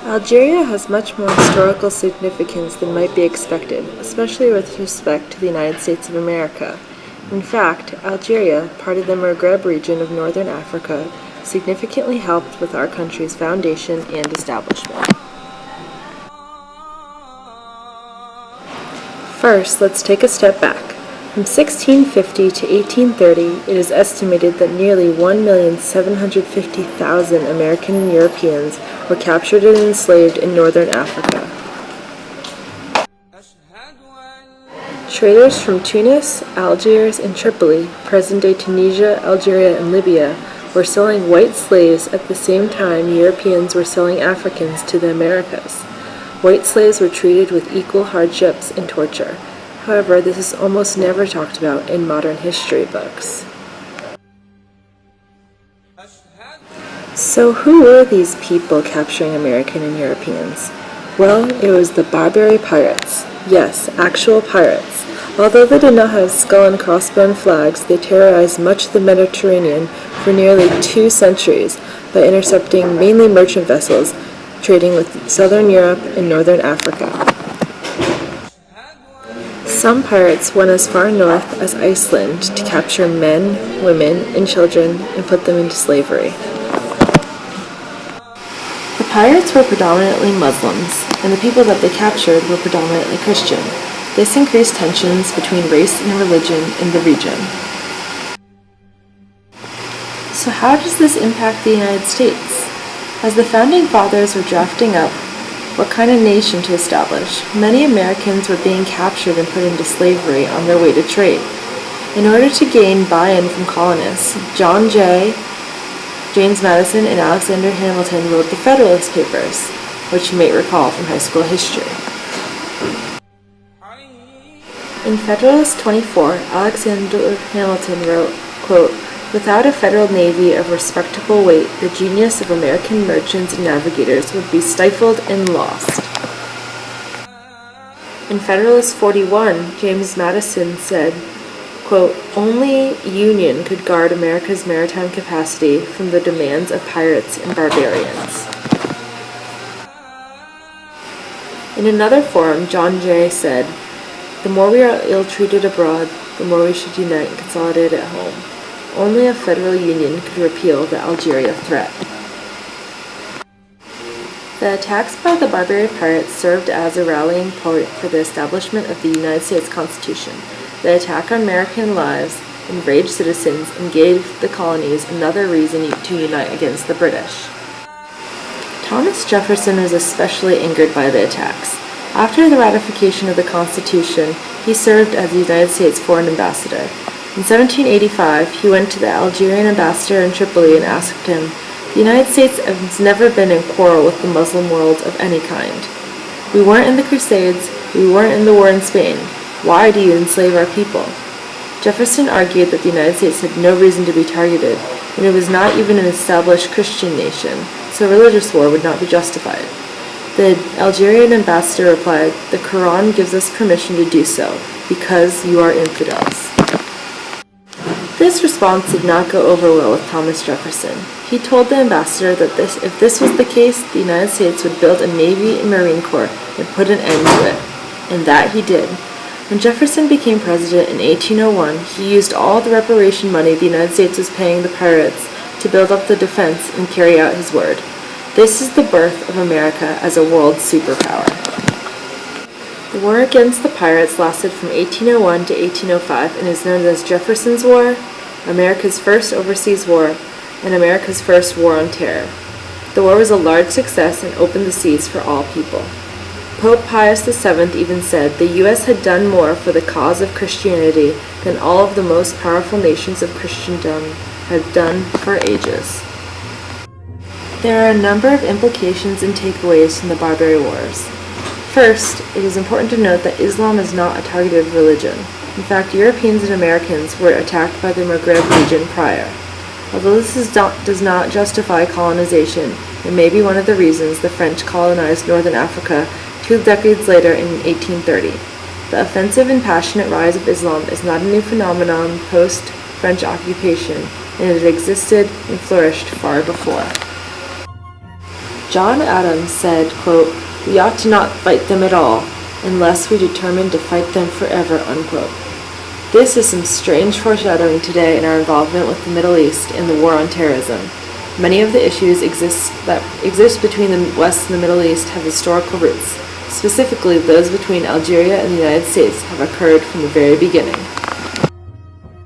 Algeria has much more historical significance than might be expected, especially with respect to the United States of America. In fact, Algeria, part of the Maghreb region of northern Africa, significantly helped with our country's foundation and establishment. First, let's take a step back. From 1650 to 1830, it is estimated that nearly 1,750,000 American and Europeans were captured and enslaved in northern Africa. Traders from Tunis, Algiers, and Tripoli, present-day Tunisia, Algeria, and Libya, were selling white slaves at the same time Europeans were selling Africans to the Americas. White slaves were treated with equal hardships and torture. However, this is almost never talked about in modern history books. So who were these people capturing American and Europeans? Well, it was the Barbary pirates. Yes, actual pirates. Although they did not have skull and crossbone flags, they terrorized much of the Mediterranean for nearly 2 centuries by intercepting mainly merchant vessels trading with southern Europe and northern Africa. Some pirates went as far north as Iceland to capture men, women, and children and put them into slavery. The pirates were predominantly Muslims, and the people that they captured were predominantly Christian. This increased tensions between race and religion in the region. So how does this impact the United States? As the Founding Fathers were drafting up what kind of nation to establish, many Americans were being captured and put into slavery on their way to trade. In order to gain buy-in from colonists, John Jay, James Madison, and Alexander Hamilton wrote the Federalist Papers, which you may recall from high school history. In Federalist 24, Alexander Hamilton wrote, quote, "Without a federal navy of respectable weight, the genius of American merchants and navigators would be stifled and lost." In Federalist 41, James Madison said, quote, "Only union could guard America's maritime capacity from the demands of pirates and barbarians." In another forum, John Jay said, "The more we are ill-treated abroad, the more we should unite and consolidate at home. Only a federal union could repeal the Algeria threat." The attacks by the Barbary pirates served as a rallying point for the establishment of the United States Constitution. The attack on American lives enraged citizens and gave the colonies another reason to unite against the British. Thomas Jefferson was especially angered by the attacks. After the ratification of the Constitution, he served as the United States foreign ambassador. In 1785, he went to the Algerian ambassador in Tripoli and asked him, "The United States has never been in quarrel with the Muslim world of any kind. We weren't in the Crusades, we weren't in the war in Spain. Why do you enslave our people?" Jefferson argued that the United States had no reason to be targeted, and it was not even an established Christian nation, so religious war would not be justified. The Algerian ambassador replied, "The Quran gives us permission to do so, because you are infidels." This response did not go over well with Thomas Jefferson. He told the ambassador that if this was the case, the United States would build a Navy and Marine Corps and put an end to it. And that he did. When Jefferson became president in 1801, he used all the reparation money the United States was paying the pirates to build up the defense and carry out his word. This is the birth of America as a world superpower. The war against the pirates lasted from 1801 to 1805 and is known as Jefferson's War, America's first overseas war, and America's first war on terror. The war was a large success and opened the seas for all people. Pope Pius VII even said the U.S. had done more for the cause of Christianity than all of the most powerful nations of Christendom had done for ages. There are a number of implications and takeaways from the Barbary Wars. First, it is important to note that Islam is not a targeted religion. In fact, Europeans and Americans were attacked by the Maghreb region prior. Although this does not justify colonization, it may be one of the reasons the French colonized northern Africa 2 decades later in 1830. The offensive and passionate rise of Islam is not a new phenomenon post-French occupation, and it existed and flourished far before. John Adams said, quote, "We ought to not fight them at all, unless we determine to fight them forever," unquote. This is some strange foreshadowing today in our involvement with the Middle East and the war on terrorism. Many of the issues that exist between the West and the Middle East have historical roots. Specifically, those between Algeria and the United States have occurred from the very beginning.